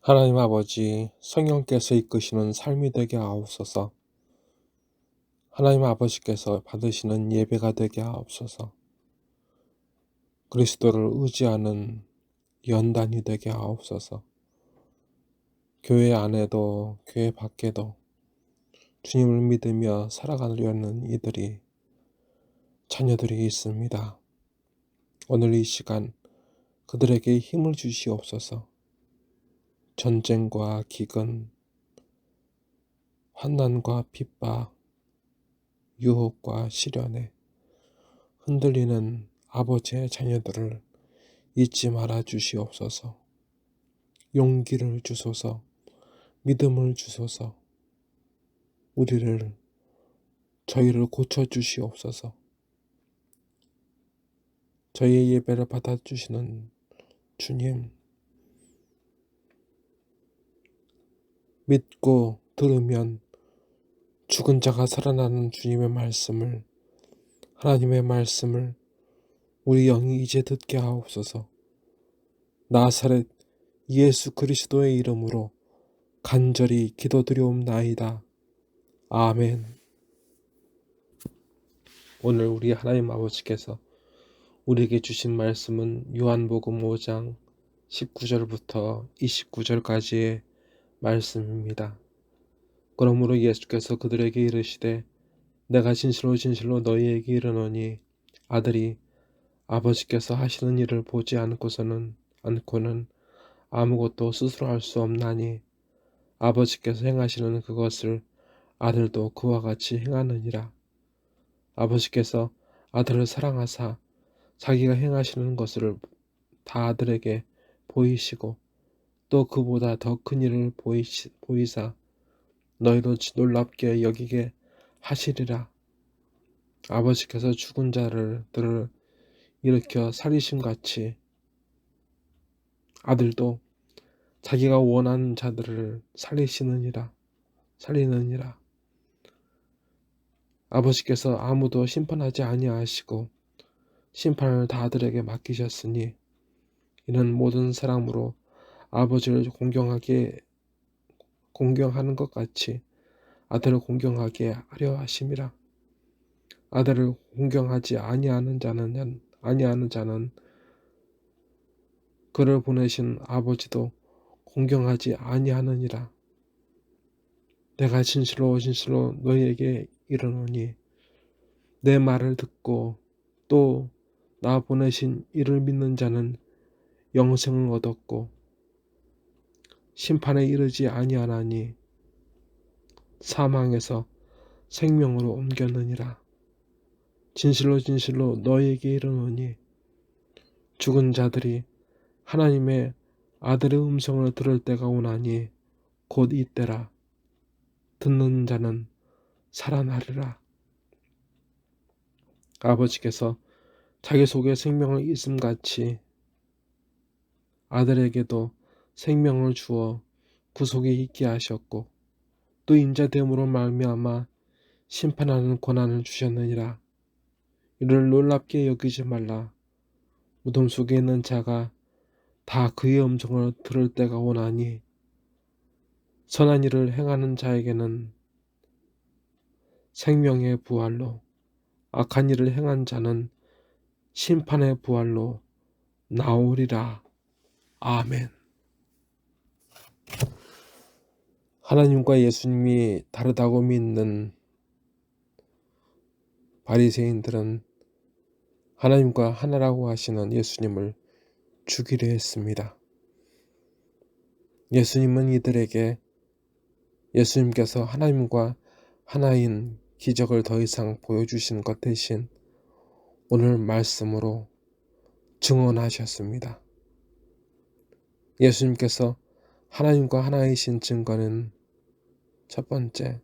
하나님 아버지, 성령께서 이끄시는 삶이 되게 하옵소서. 하나님 아버지께서 받으시는 예배가 되게 하옵소서. 그리스도를 의지하는 연단이 되게 하옵소서. 교회 안에도 교회 밖에도 주님을 믿으며 살아가려는 이들이 자녀들이 있습니다. 오늘 이 시간 그들에게 힘을 주시옵소서. 전쟁과 기근, 환난과 핍박, 유혹과 시련에 흔들리는 아버지의 자녀들을 잊지 말아 주시옵소서. 용기를 주소서. 믿음을 주소서. 저희를 고쳐 주시옵소서. 저희의 예배를 받아주시는 주님, 믿고 들으면 죽은 자가 살아나는 주님의 말씀을, 하나님의 말씀을 우리 영이 이제 듣게 하옵소서. 나사렛 예수 그리스도의 이름으로 간절히 기도드리옵나이다. 아멘. 오늘 우리 하나님 아버지께서 우리에게 주신 말씀은 요한복음 5장 19절부터 29절까지의 말씀입니다. 그러므로 예수께서 그들에게 이르시되 내가 진실로 진실로 너희에게 이르노니 아들이 아버지께서 하시는 일을 보지 않고는 아무것도 스스로 할 수 없나니 아버지께서 행하시는 그것을 아들도 그와 같이 행하느니라. 아버지께서 아들을 사랑하사 자기가 행하시는 것을 다 아들에게 보이시고 또 그보다 더 큰 일을 보이사 너희도 놀랍게 여기게 하시리라. 아버지께서 죽은 자들을 일으켜 살리심같이 아들도 자기가 원하는 자들을 살리느니라. 아버지께서 아무도 심판하지 아니하시고 심판을 다 아들에게 맡기셨으니 이는 모든 사람으로 아버지를 공경하는 것 같이 아들을 공경하게 하려 하심이라. 아들을 공경하지 아니하는 자는 그를 보내신 아버지도 공경하지 아니하느니라. 내가 진실로 진실로 너희에게 이르노니 내 말을 듣고 또 나 보내신 이를 믿는 자는 영생을 얻었고 심판에 이르지 아니하나니 사망에서 생명으로 옮겼느니라. 진실로 진실로 너희에게 이르노니 죽은 자들이 하나님의 아들의 음성을 들을 때가 오나니 곧 이때라. 듣는 자는 살아나리라. 아버지께서 자기 속에 생명을 있음같이 아들에게도 생명을 주어 구속에 있게 하셨고 또 인자됨으로 말미암아 심판하는 권한을 주셨느니라. 이를 놀랍게 여기지 말라. 무덤 속에 있는 자가 다 그의 음성을 들을 때가 오나니 선한 일을 행하는 자에게는 생명의 부활로 악한 일을 행한 자는 심판의 부활로 나오리라. 아멘. 하나님과 예수님이 다르다고 믿는 바리새인들은 하나님과 하나라고 하시는 예수님을 죽이려 했습니다. 예수님은 이들에게 예수님께서 하나님과 하나인 기적을 더 이상 보여주신 것 대신 오늘 말씀으로 증언하셨습니다. 예수님께서 하나님과 하나이신 증거는 첫 번째,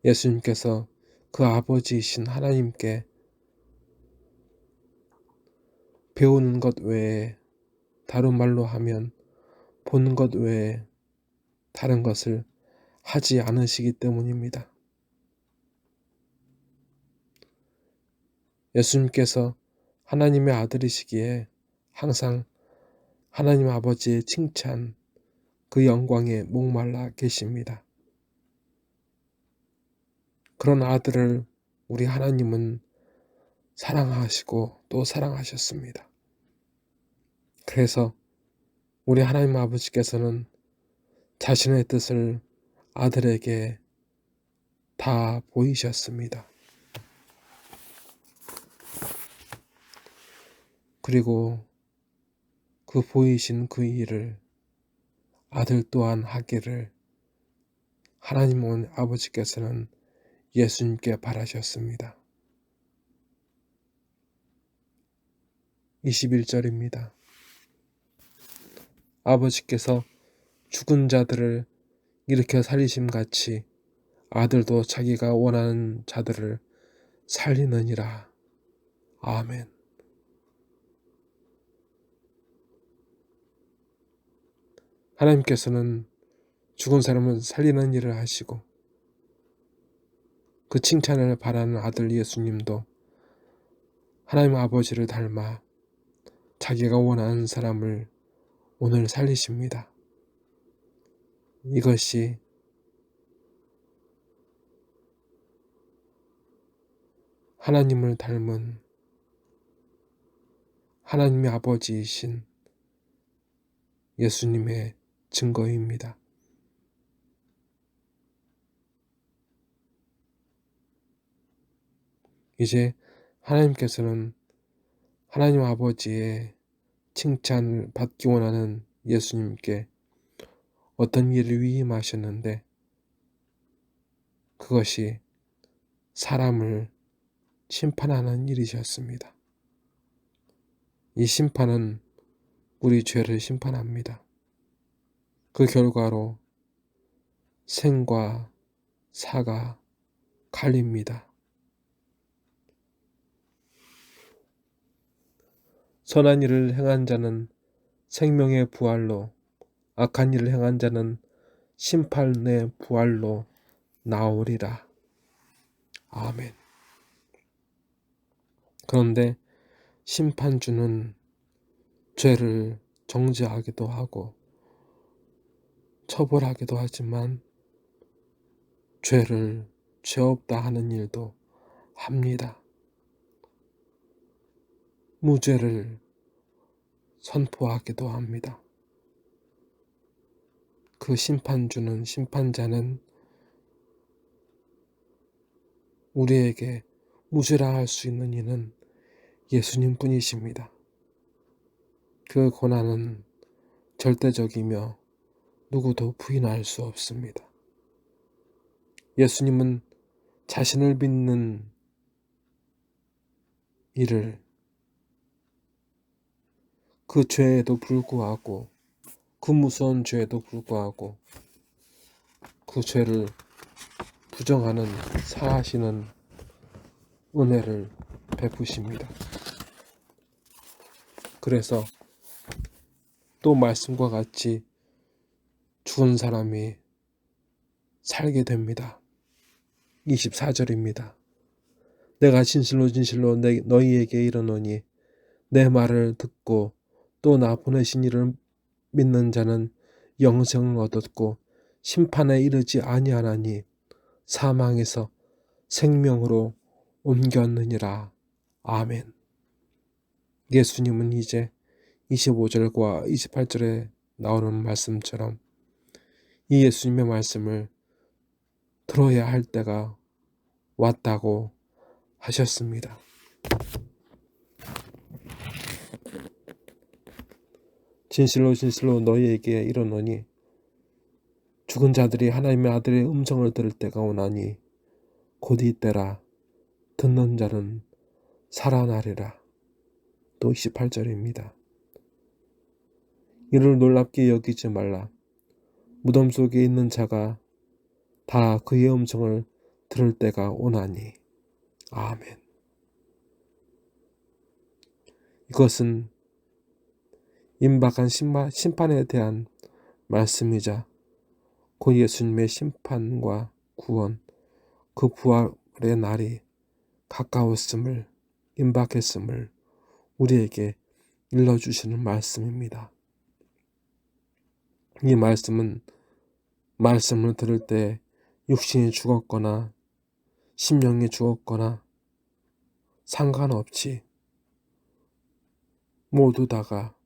예수님께서 그 아버지이신 하나님께 배우는 것 외에 다른 말로 하면 보는 것 외에 다른 것을 하지 않으시기 때문입니다. 예수님께서 하나님의 아들이시기에 항상 하나님 아버지의 칭찬, 그 영광에 목말라 계십니다. 그런 아들을 우리 하나님은 사랑하시고 또 사랑하셨습니다. 그래서 우리 하나님 아버지께서는 자신의 뜻을 아들에게 다 보이셨습니다. 그리고 그 보이신 그 일을 아들 또한 하기를 하나님 아버지께서는 예수님께 바라셨습니다. 21절입니다. 아버지께서 죽은 자들을 일으켜 살리심같이 아들도 자기가 원하는 자들을 살리느니라. 아멘. 하나님께서는 죽은 사람을 살리는 일을 하시고 그 칭찬을 바라는 아들 예수님도 하나님 아버지를 닮아 자기가 원하는 사람을 오늘 살리십니다. 이것이 하나님을 닮은 하나님의 아버지이신 예수님의 증거입니다. 이제 하나님께서는 하나님 아버지의 칭찬을 받기 원하는 예수님께 어떤 일을 위임하셨는데 그것이 사람을 심판하는 일이셨습니다. 이 심판은 우리 죄를 심판합니다. 그 결과로 생과 사가 갈립니다. 선한 일을 행한 자는 생명의 부활로, 악한 일을 행한 자는 심판의 부활로 나오리라. 아멘. 그런데 심판주는 죄를 정죄하기도 하고 처벌하기도 하지만 죄를 죄 없다 하는 일도 합니다. 무죄를 선포하기도 합니다. 그 심판주는 심판자는 우리에게 무죄라 할 수 있는 이는 예수님 뿐이십니다. 그 권한은 절대적이며 누구도 부인할 수 없습니다. 예수님은 자신을 믿는 이를 그 죄에도 불구하고 그 무서운 죄에도 불구하고 그 죄를 부정하는 사하시는 은혜를 베푸십니다. 그래서 또 말씀과 같이 죽은 사람이 살게 됩니다. 24절입니다. 내가 진실로 진실로 너희에게 이르노니 내 말을 듣고 또 나 보내신 이를 믿는 자는 영생을 얻었고 심판에 이르지 아니하나니 사망에서 생명으로 옮겼느니라. 아멘. 예수님은 이제 25절과 28절에 나오는 말씀처럼 이 예수님의 말씀을 들어야 할 때가 왔다고 하셨습니다. 진실로 진실로 너희에게 이르노니 죽은 자들이 하나님의 아들의 음성을 들을 때가 오나니 곧 이때라. 듣는 자는 살아나리라. 또 28절입니다. 이를 놀랍게 여기지 말라. 무덤 속에 있는 자가 다 그의 음성을 들을 때가 오나니. 아멘. 이것은 임박한 심판에 대한 말씀이자 그 예수님의 심판과 구원, 그 부활의 날이 가까웠음을, 임박했음을 우리에게 일러주시는 말씀입니다. 이 말씀을 들을 때 육신이 죽었거나 심령이 죽었거나 상관없이 모두 다가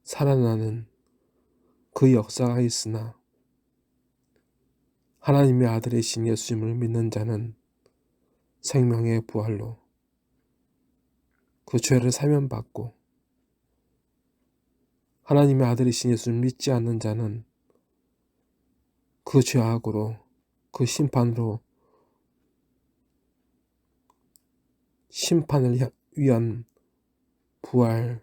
살아나는 그 역사가 있으나 하나님의 아들이신 예수님을 믿는 자는 생명의 부활로 그 죄를 사면받고, 하나님의 아들이신 예수를 믿지 않는 자는 그 죄악으로, 그 심판을 위한 부활로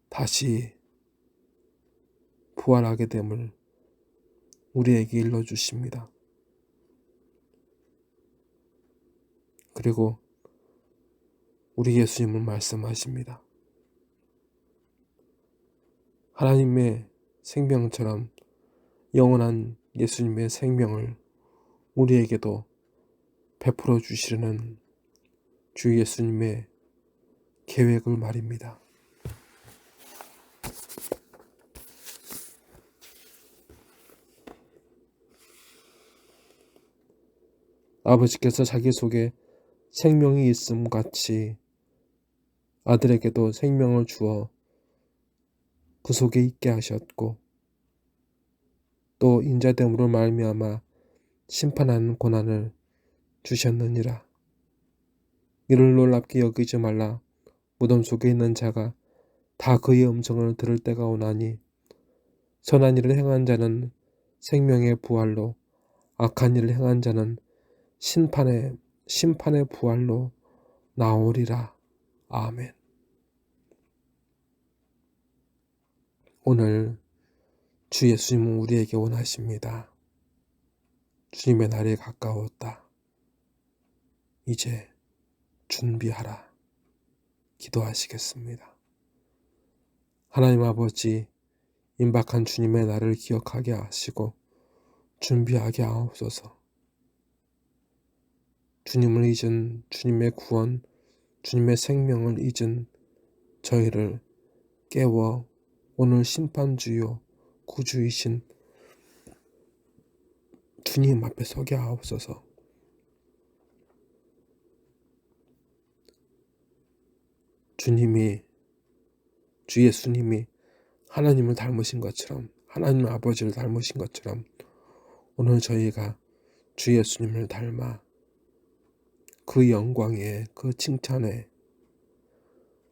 다시 부활하게 됨을 우리에게 일러주십니다. 그리고 우리 예수님은 말씀하십니다. 하나님의 생명처럼 영원한 예수님의 생명을 우리에게도 베풀어 주시려는 주 예수님의 계획을 말입니다. 아버지께서 자기 속에 생명이 있음 같이 아들에게도 생명을 주어 그 속에 있게 하셨고, 또 인자됨으로 말미암아 심판하는 고난을 주셨느니라. 이를 놀랍게 여기지 말라. 무덤 속에 있는 자가 다 그의 음성을 들을 때가 오나니, 선한 일을 행한 자는 생명의 부활로, 악한 일을 행한 자는 심판의 부활로 나오리라. 아멘. 오늘 주 예수님은 우리에게 원하십니다. 주님의 날이 가까웠다. 이제 준비하라. 기도하시겠습니다. 하나님 아버지, 임박한 주님의 날을 기억하게 하시고 준비하게 하옵소서. 주님을 잊은, 주님의 구원, 주님의 생명을 잊은 저희를 깨워 오늘 심판주요 구주이신 주님 앞에 서게 하옵소서. 주 예수님이 하나님을 닮으신 것처럼, 하나님 아버지를 닮으신 것처럼 오늘 저희가 주 예수님을 닮아 그 영광에, 그 칭찬에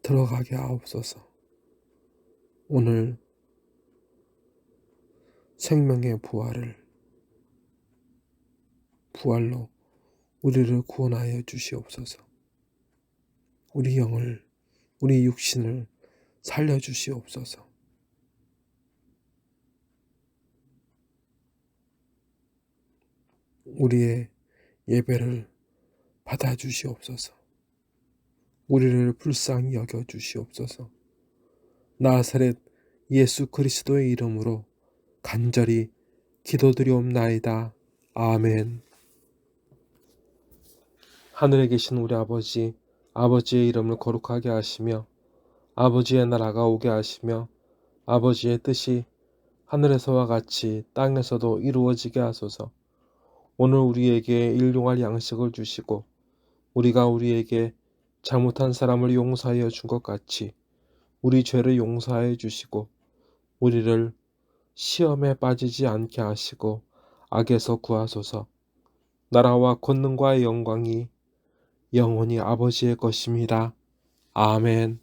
들어가게 하옵소서. 오늘 생명의 부활로 우리를 구원하여 주시옵소서. 우리 영을, 우리 육신을 살려주시옵소서. 우리의 예배를 받아주시옵소서. 우리를 불쌍히 여겨주시옵소서. 나사렛 예수 그리스도의 이름으로 간절히 기도드리옵나이다. 아멘. 하늘에 계신 우리 아버지, 아버지의 이름을 거룩하게 하시며 아버지의 나라가 오게 하시며 아버지의 뜻이 하늘에서와 같이 땅에서도 이루어지게 하소서. 오늘 우리에게 일용할 양식을 주시고 우리가 우리에게 잘못한 사람을 용서하여 준 것 같이 우리 죄를 용서하여 주시고 우리를 시험에 빠지지 않게 하시고 악에서 구하소서. 나라와 권능과 영광이 영원히 아버지의 것입니다. 아멘.